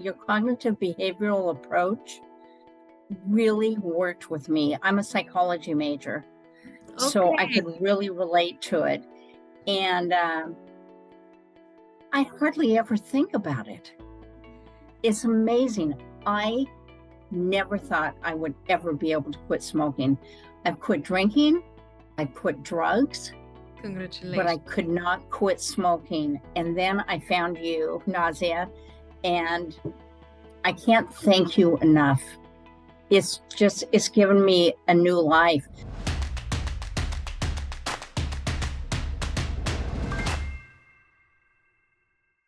Your cognitive behavioral approach really worked with me. I'm a psychology major, so I could really relate to it. And I hardly ever think about it. It's amazing. I never thought I would ever be able to quit smoking. I've quit drinking, I quit drugs, Congratulations. but I could not quit smoking. And then I found you, Nazia, and I can't thank you enough. It's given me a new life.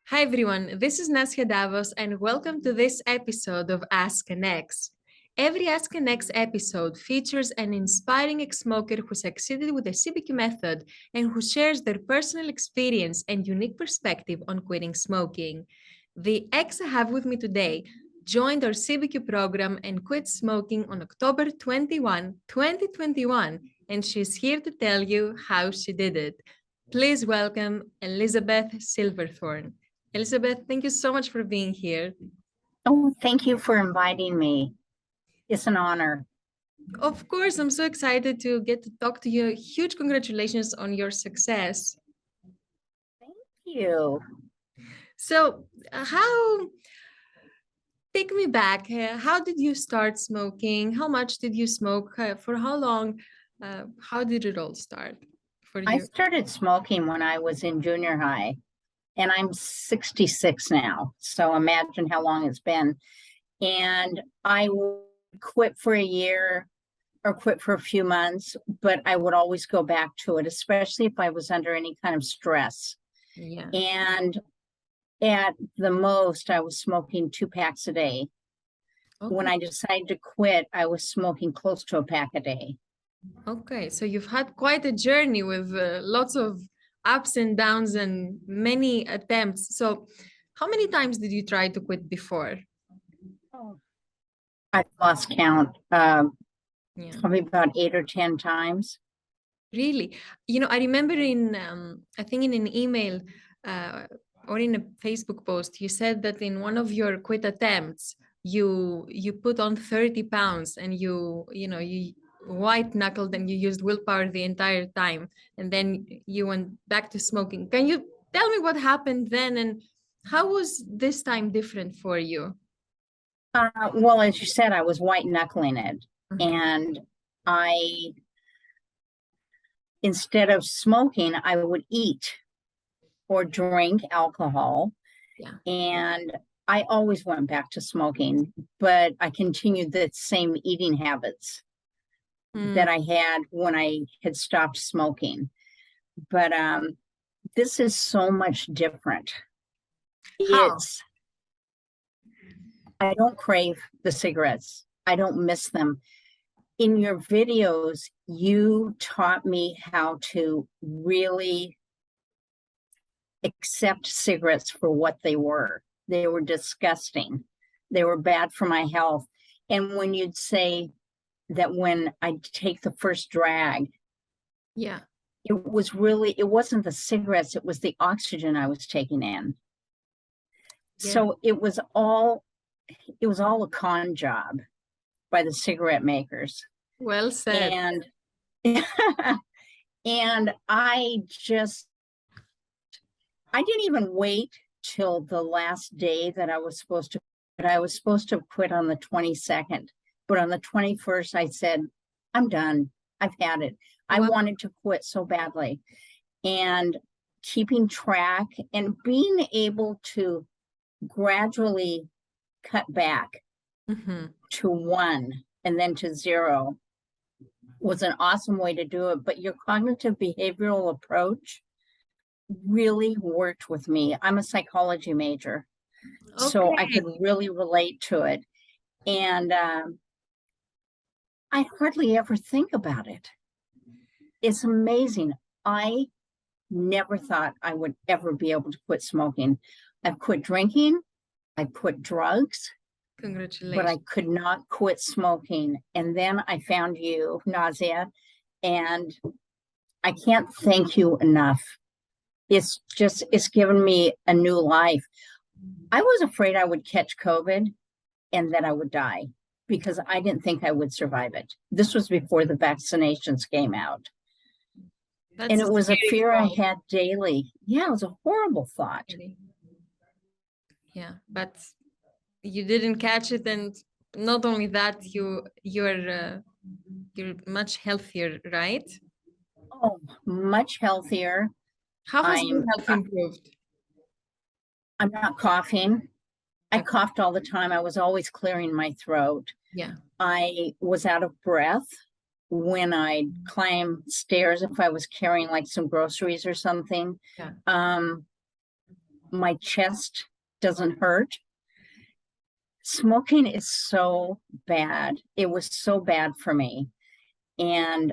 Hi everyone, this is Nasya Davos and welcome to this episode of Ask an Ex. Every Ask an Ex episode features an inspiring ex-smoker who succeeded with the CBQ method and who shares their personal experience and unique perspective on quitting smoking. The ex I have with me today joined our CBQ program and quit smoking on October 21, 2021, and she's here to tell you how she did it. Please welcome Elizabeth Silverthorne. Elizabeth, thank you so much for being here. Oh, thank you for inviting me. It's an honor. Of course, I'm so excited to get to talk to you. Huge congratulations on your success. Thank you. So, take me back. How did you start smoking? How much did you smoke? For how long? How did it all start for you? I started smoking when I was in junior high, and I'm 66 now. So imagine how long it's been. And I would quit for a year or quit for a few months, but I would always go back to it, especially if I was under any kind of stress. Yeah. And at the most, I was smoking 2 packs a day. Okay. When I decided to quit, I was smoking close to a pack a day. Okay, so you've had quite a journey with lots of ups and downs and many attempts. So how many times did you try to quit before? Oh, I've lost count. Probably about 8 or 10 times. Really? You know, I remember I think in an email or in a Facebook post, you said that in one of your quit attempts, you put on 30 pounds and you white knuckled and you used willpower the entire time. And then you went back to smoking. Can you tell me what happened then and how was this time different for you? Well, as you said, I was white knuckling it. And instead of smoking, I would eat or drink alcohol. Yeah. And I always went back to smoking, but I continued the same eating habits that I had when I had stopped smoking. But this is so much different. How? I don't crave the cigarettes. I don't miss them. In your videos, you taught me how to really accept cigarettes for what they were. They were disgusting. They were bad for my health. And when you'd say that when I take the first drag, yeah, it wasn't the cigarettes, it was the oxygen I was taking in. Yeah. So it was all a con job by the cigarette makers. Well said. And I didn't even wait till the last day that I was supposed to quit on the 22nd. But on the 21st, I said, I'm done. I've had it. Wow. I wanted to quit so badly. And keeping track and being able to gradually cut back to 1 and then to 0 was an awesome way to do it. But your cognitive behavioral approach really worked with me. I'm a psychology major, so I could really relate to it. And I hardly ever think about it. It's amazing. I never thought I would ever be able to quit smoking. I've quit drinking, I quit drugs. Congratulations. But I could not quit smoking. And then I found you, Nazia, and I can't thank you enough. It's given me a new life. I was afraid I would catch COVID and that I would die because I didn't think I would survive it. This was before the vaccinations came out. That's And it was a scary fear I thought, had daily. Yeah, it was a horrible thought. really. Yeah, but you didn't catch it, and not only that, you're much healthier, right? Oh, much healthier. How has your I'm health improved? I'm not coughing. I Okay. coughed all the time. I was always clearing my throat. Yeah. I was out of breath when I climbed stairs if I was carrying like some groceries or something. Yeah. My chest doesn't hurt. Smoking is so bad. It was so bad for me. And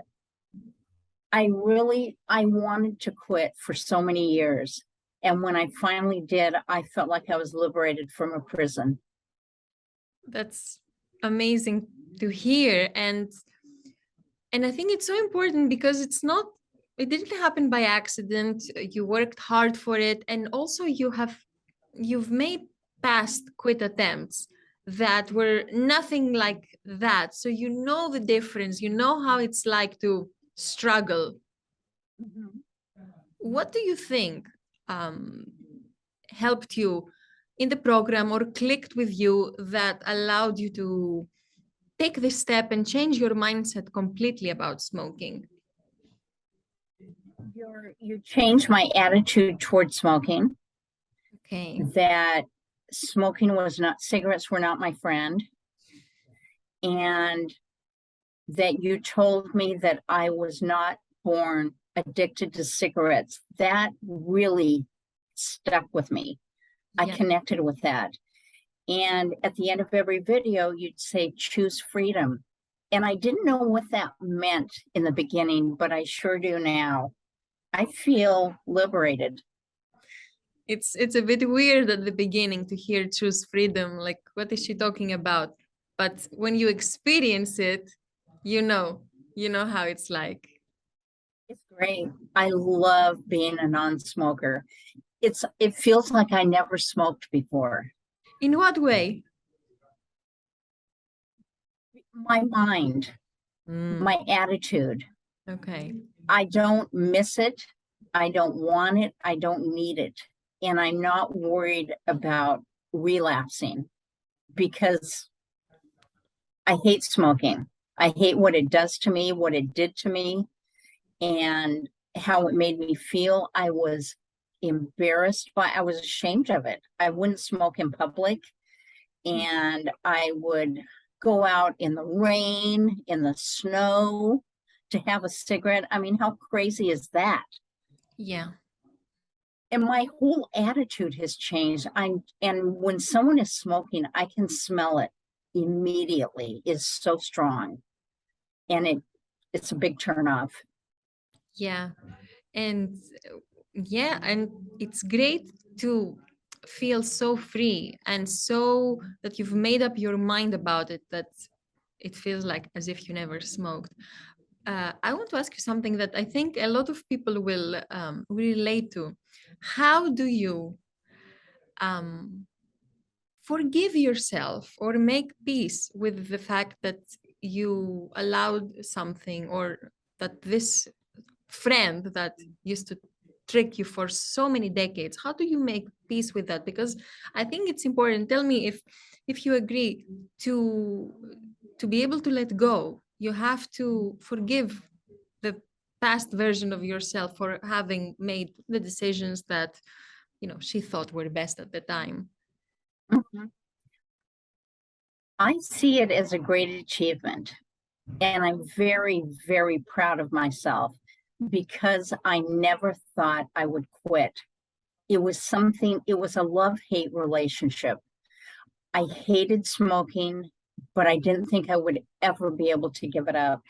I wanted to quit for so many years. And when I finally did, I felt like I was liberated from a prison. That's amazing to hear. And I think it's so important because it didn't happen by accident. You worked hard for it. And also you've made past quit attempts that were nothing like that. So you know the difference. You know how it's like to struggle. What do you think helped you in the program or clicked with you that allowed you to take this step and change your mindset completely about smoking? You changed my attitude towards smoking, Okay. that cigarettes were not my friend, and that you told me that I was not born addicted to cigarettes. That really stuck with me. I Yeah. connected with that. And at the end of every video, you'd say, choose freedom. And I didn't know what that meant in the beginning, but I sure do now. I feel liberated. It's a bit weird at the beginning to hear choose freedom, like what is she talking about? But when you experience it, you know how it's like. It's great. I love being a non-smoker. It feels like I never smoked before. In what way? My mind, my attitude. Okay. I don't miss it. I don't want it. I don't need it. And I'm not worried about relapsing because I hate smoking. I hate what it does to me, what it did to me, and how it made me feel. I was embarrassed I was ashamed of it. I wouldn't smoke in public, and I would go out in the rain, in the snow to have a cigarette. I mean, how crazy is that? Yeah. And my whole attitude has changed. And when someone is smoking, I can smell it immediately. It's so strong. And it's a big turn off. Yeah. And and it's great to feel so free and so that you've made up your mind about it, that it feels like as if you never smoked. I want to ask you something that I think a lot of people will relate to. How do you forgive yourself or make peace with the fact that you allowed something, or that this friend that used to trick you for so many decades, how do you make peace with that? Because I think it's important. Tell me if you agree to be able to let go, you have to forgive the past version of yourself for having made the decisions that she thought were best at the time. Mhm. I see it as a great achievement. And I'm very, very proud of myself because I never thought I would quit. It was a love-hate relationship. I hated smoking, but I didn't think I would ever be able to give it up.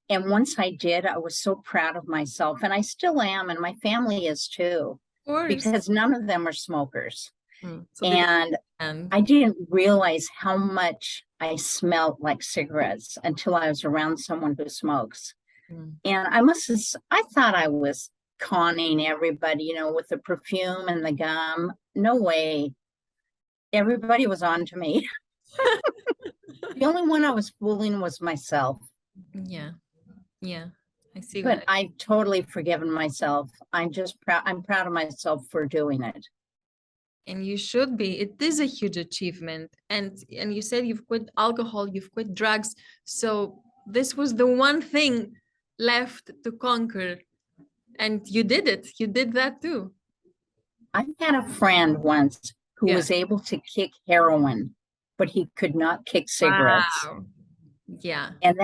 And once I did, I was so proud of myself, and I still am, and my family is too, Of course. because none of them are smokers. So they And understand. I didn't realize how much I smelled like cigarettes until I was around someone who smokes. And I thought I was conning everybody, with the perfume and the gum. No way. Everybody was on to me. The only one I was fooling was myself, Yeah, yeah, I see but that. I've totally forgiven myself. I'm just proud. I'm proud of myself for doing it. And you should be. It is a huge achievement. And you said you've quit alcohol, you've quit drugs. So this was the one thing left to conquer. And you did it. You did that too. I had a friend once who Yeah. was able to kick heroin, but he could not kick cigarettes. Wow. Yeah. And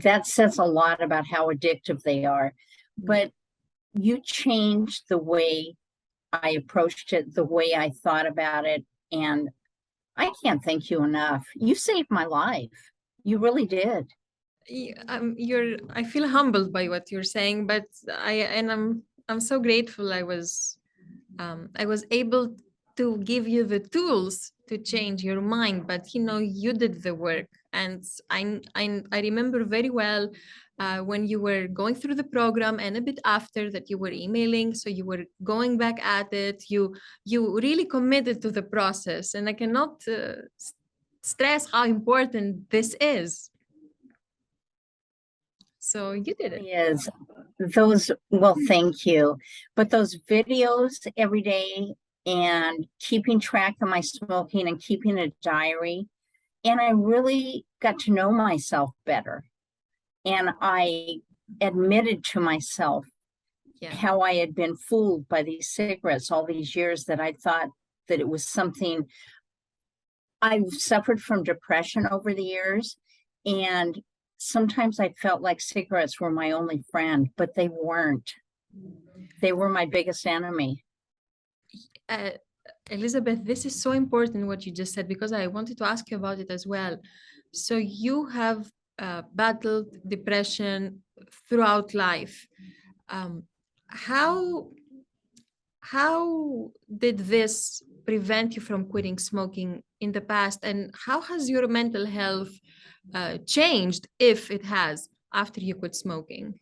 that says a lot about how addictive they are. But you changed the way I approached it, the way I thought about it, and I can't thank you enough. You saved my life. You really did. I feel humbled by what you're saying, but I'm so grateful I was able to give you the tools to change your mind, but you did the work. And I remember very well when you were going through the program and a bit after that you were emailing, so you were going back at it. You really committed to the process, and I cannot stress how important this is. So you did it. Is well, thank you. But those videos every day and keeping track of my smoking and keeping a diary, and I really got to know myself better. And I admitted to myself how I had been fooled by these cigarettes all these years, that I thought that it was something. I've suffered from depression over the years, and sometimes I felt like cigarettes were my only friend, but they weren't. They were my biggest enemy. Elizabeth, this is so important what you just said, because I wanted to ask you about it as well. So you have battled depression throughout life. How did this prevent you from quitting smoking in the past, and how has your mental health changed, if it has, after you quit smoking?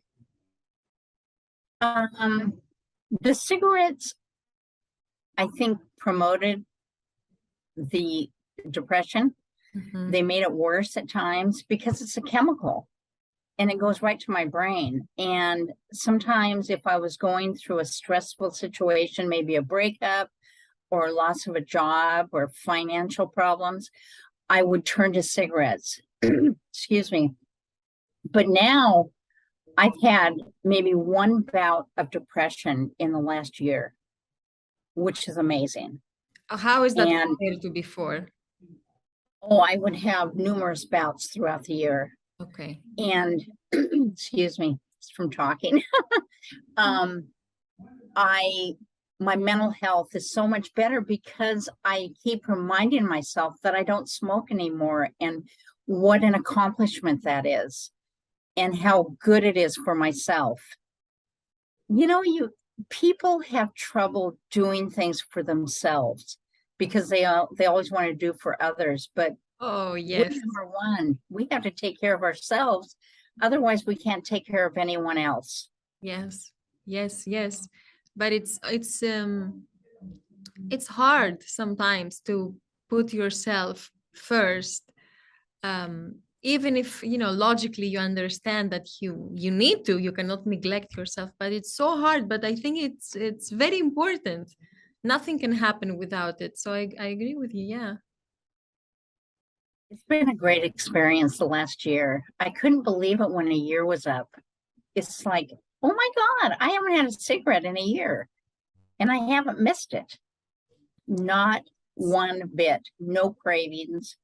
The cigarettes, I think, promoted the depression. Mhm. They made it worse at times because it's a chemical and it goes right to my brain. And sometimes if I was going through a stressful situation, maybe a breakup or loss of a job or financial problems, I would turn to cigarettes. Excuse me. But now I've had maybe one bout of depression in the last year, which is amazing. How is that And compared to before? I would have numerous bouts throughout the year. Okay. And excuse me, it's from talking. My mental health is so much better because I keep reminding myself that I don't smoke anymore, and what an accomplishment that is, and how good it is for myself. People have trouble doing things for themselves because they always want to do for others. But Oh, yes. number one, we have to take care of ourselves. Otherwise, we can't take care of anyone else. Yes, yes. But it's hard sometimes to put yourself first. Even if logically you understand that you need to, you cannot neglect yourself, but it's so hard. But I think it's very important. Nothing can happen without it. So I agree with you. Yeah. It's been a great experience the last year. I couldn't believe it when a year was up. It's like, oh my God, I haven't had a cigarette in a year and I haven't missed it. Not one bit. No cravings.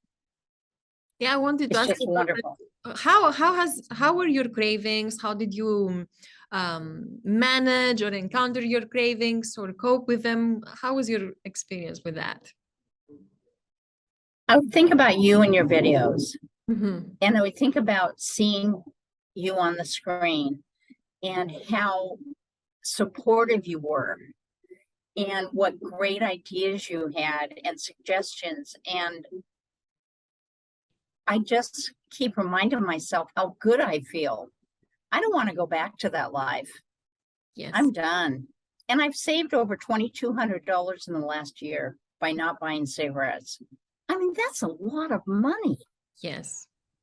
Yeah, I wanted to It's ask just you, wonderful. how were your cravings? How did you manage or encounter your cravings or cope with them? How was your experience with that? I would think about you and your videos, Mhm. and I would think about seeing you on the screen and how supportive you were and what great ideas you had and suggestions. And I just keep reminding myself how good I feel. I don't want to go back to that life. Yes. I'm done. And I've saved over $2,200 in the last year by not buying cigarettes. I mean, that's a lot of money. Yes.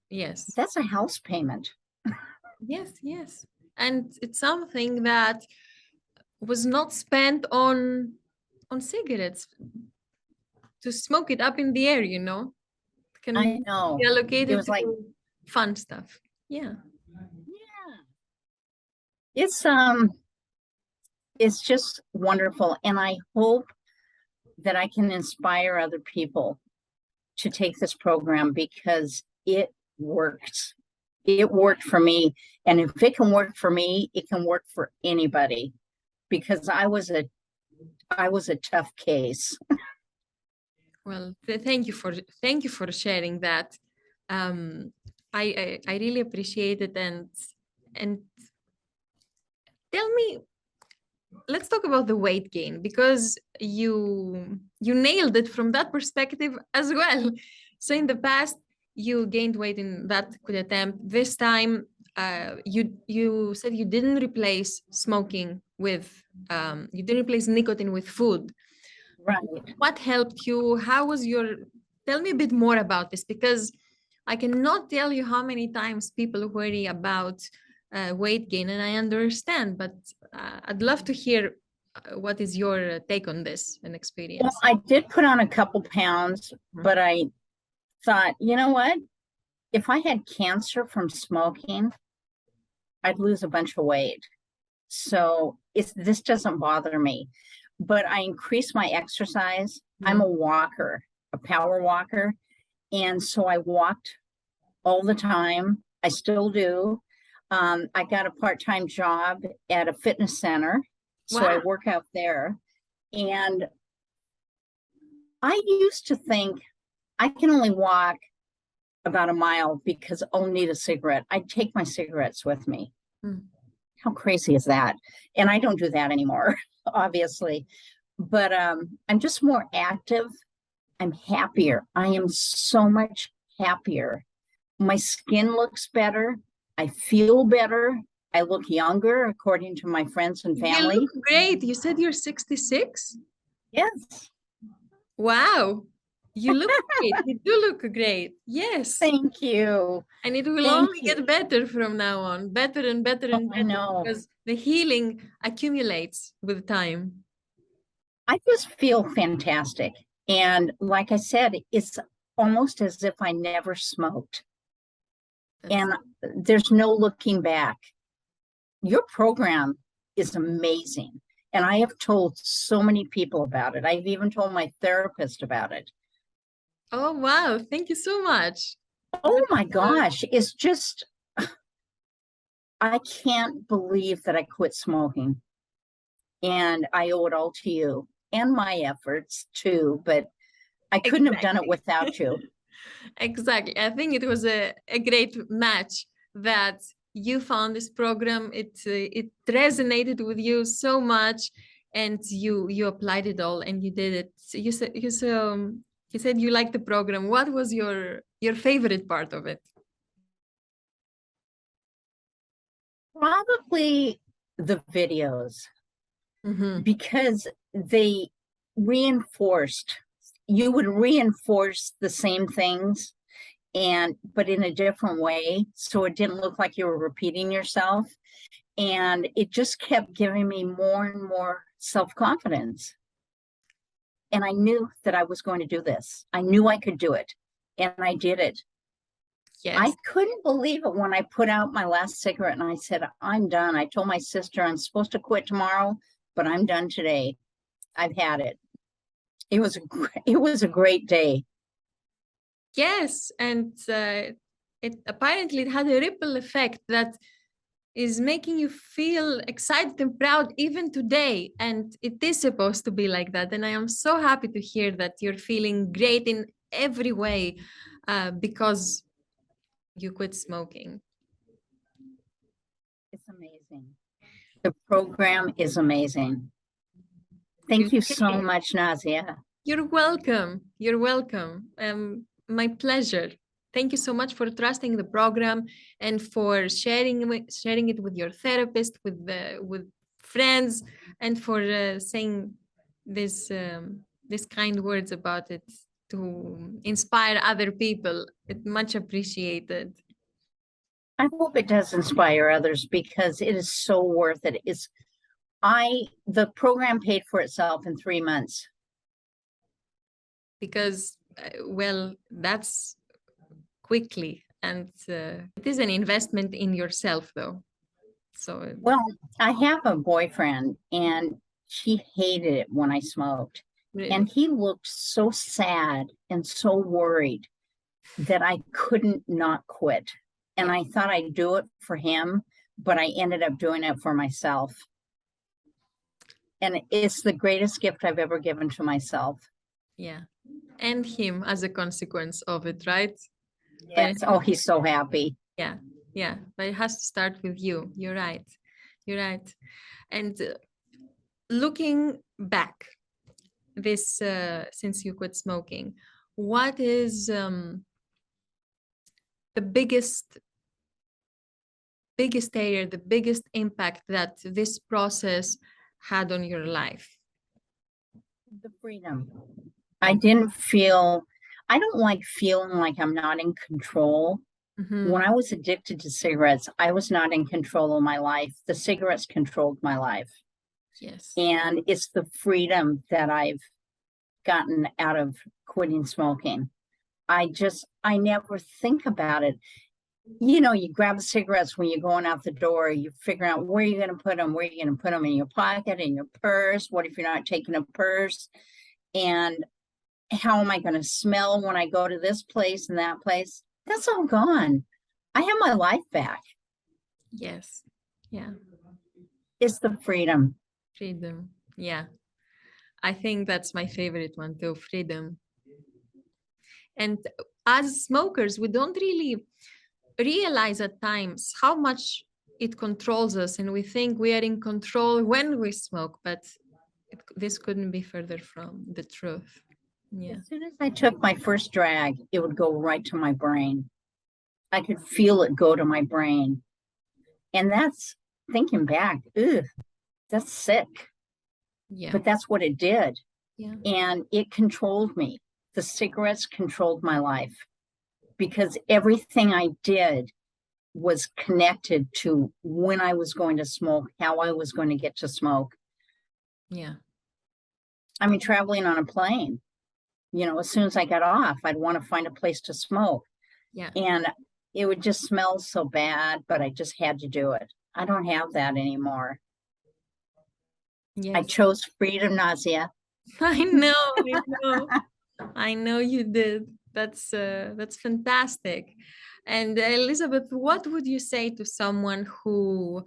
Yes. That's a house payment. Yes. Yes. And it's something that was not spent on cigarettes to smoke it up in the air, you know. Can I be know. It allocated was like, to fun stuff. Yeah. yeah. It's just wonderful. And I hope that I can inspire other people to take this program because it works. It worked for me. And if it can work for me, it can work for anybody because I was a tough case. Well, thank you for sharing that. I really appreciate it, and tell me, let's talk about the weight gain because you nailed it from that perspective as well. So in the past, you gained weight in that good attempt. This time, you said you didn't replace smoking with you didn't replace nicotine with food. Right. What helped you? How was your? Tell me a bit more about this because I cannot tell you how many times people worry about weight gain, and I understand, but I'd love to hear what is your take on this and Well, experience. I did put on a couple pounds, but I thought, you know what? If I had cancer from smoking, I'd lose a bunch of weight. So this doesn't bother me. But I increased my exercise. I'm a walker, a power walker. And so I walked all the time. I still do. I got a part-time job at a fitness center. So I Wow. work out there. And I used to think I can only walk about a mile because I'll need a cigarette. I'd take my cigarettes with me. Mm. How crazy is that? And I don't do that anymore, obviously. But I'm just more active. I'm happier. I am so much happier. My skin looks better. I feel better. I look younger, according to my friends and You family. look great. You said you're 66? Yes. Wow. You look great. You do look great. Yes. Thank you. And it will Thank only you. get better from now on, better and better and I better, know. because the healing accumulates with time. I just feel fantastic. And like I said, it's almost as if I never smoked. And there's no looking back. Your program is amazing. And I have told so many people about it. I've even told my therapist about it. Oh, wow. Thank you so much. Oh my gosh. It's just, I can't believe that I quit smoking. And I owe it all to you and my efforts too, but I couldn't have done it without you. Exactly. I think it was a great match that you found this program. It resonated with you so much, and you applied it all and you did it. So you said you liked the program. What was your favorite part of it? Probably the videos, because they reinforced, you would reinforce the same things but in a different way, so it didn't look like you were repeating yourself. And it just kept giving me more and more self-confidence. And I knew that I was going to do this. I knew I could do it, and I did it. Yes. I couldn't believe it when I put out my last cigarette and I said, I'm done. I told my sister I'm supposed to quit tomorrow, but I'm done today. I've had it. It was a great day. Yes, and it apparently it had a ripple effect that is making you feel excited and proud even today. And it is supposed to be like that. And I am so happy to hear that you're feeling great in every way because you quit smoking. It's amazing. The program is amazing. Thank you so much, Nazia. You're welcome. You're welcome. My pleasure. Thank you so much for trusting the program and for sharing it with your therapist, with friends, and for saying this these kind words about it to inspire other people. It's much appreciated. I hope it does inspire others because it is so worth it. The program paid for itself in 3 months. Because, well, that's quickly. And it is an investment in yourself, though. So, Well, I have a boyfriend and he hated it when I smoked. really, And he looked so sad and so worried that I couldn't not quit. And I thought I'd do it for him, but I ended up doing it for myself. And it's the greatest gift I've ever given to myself. yeah. And him as a consequence of it, right? Yes. Oh, he's so happy. Yeah, yeah. But it has to start with you. You're right. You're right. And looking back, this since you quit smoking, what is the biggest area, the biggest impact that this process had on your life? The freedom. I don't like feeling like I'm not in control. When I was addicted to cigarettes, I was not in control of my life. The cigarettes controlled my life. Yes. And it's the freedom that I've gotten out of quitting smoking. I never think about it. You know, you grab the cigarettes when you're going out the door, you're figuring out where you're going to put them, where you're going to put them in your pocket, in your purse. What if you're not taking a purse? And how am I going to smell when I go to this place and that place? That's all gone. I have my life back. Yes. Yeah. It's the freedom. Freedom. Yeah. I think that's my favorite one too, freedom. And as smokers, we don't really realize at times how much it controls us, and we think we are in control when we smoke, but this couldn't be further from the truth. Yeah. As soon as I took my first drag, it would go right to my brain. I could feel it go to my brain. And that's, thinking back, that's sick. Yeah. But that's what it did. Yeah. And it controlled me. The cigarettes controlled my life because everything I did was connected to when I was going to smoke, how I was going to get to smoke. Yeah. I mean, traveling on a plane, you know, as soon as I got off, I'd want to find a place to smoke. Yeah. And it would just smell so bad, but I just had to do it. I don't have that anymore. Yes. I chose freedom, Nazia. I know. I know you did. That's fantastic. And Elizabeth, what would you say to someone who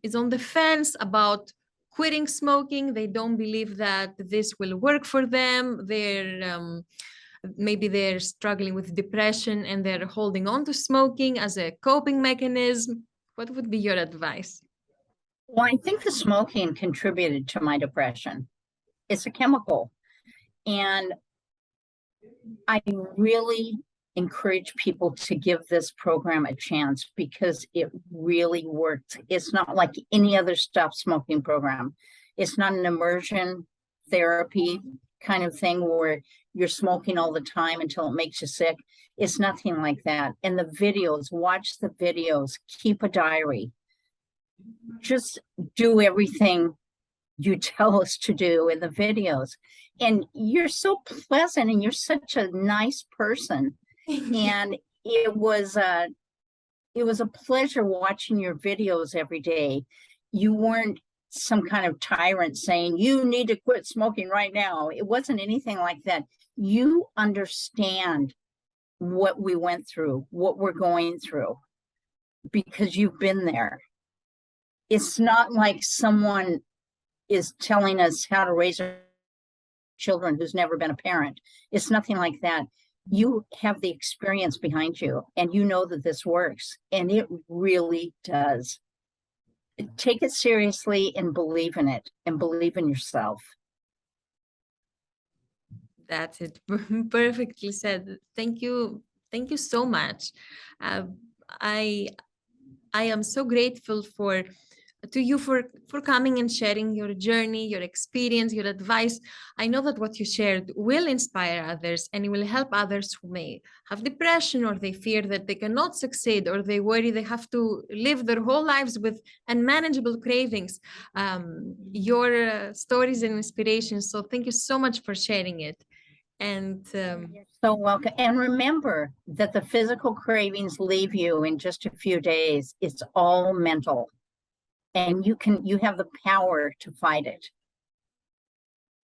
is on the fence about quitting smoking? They don't believe that this will work for them. Maybe they're struggling with depression and they're holding on to smoking as a coping mechanism. What would be your advice? Well, I think the smoking contributed to my depression. It's a chemical. And I really encourage people to give this program a chance because it really works. It's not like any other stop smoking program. It's not an immersion therapy kind of thing where you're smoking all the time until it makes you sick. It's nothing like that. And the videos, watch the videos, keep a diary. Just do everything you tell us to do in the videos. And you're so pleasant and you're such a nice person. And it was a pleasure watching your videos every day. You weren't some kind of tyrant saying, you need to quit smoking right now. It wasn't anything like that. You understand what we went through, what we're going through, because you've been there. It's not like someone is telling us how to raise our children who's never been a parent. It's nothing like that. You have the experience behind you and you know that this works, and it really does. Take it seriously and believe in it and believe in yourself. That's it. Perfectly said. Thank you. Thank you so much. I am so grateful for to you for coming and sharing your journey, your experience, your advice. I know that what you shared will inspire others and it will help others who may have depression, or they fear that they cannot succeed, or they worry they have to live their whole lives with unmanageable cravings. Your stories and inspirations. So thank you so much for sharing it. And You're so welcome. And remember that the physical cravings leave you in just a few days. It's all mental. And you have the power to fight it.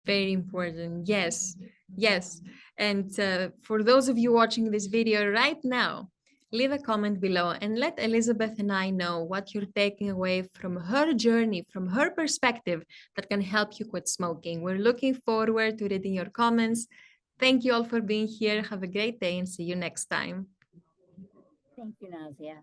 very important. Yes, yes. And for those of you watching this video right now, leave a comment below and let Elizabeth and I know what you're taking away from her journey, from her perspective, that can help you quit smoking. We're looking forward to reading your comments. Thank you all for being here. Have a great day and see you next time. Thank you, Nazia.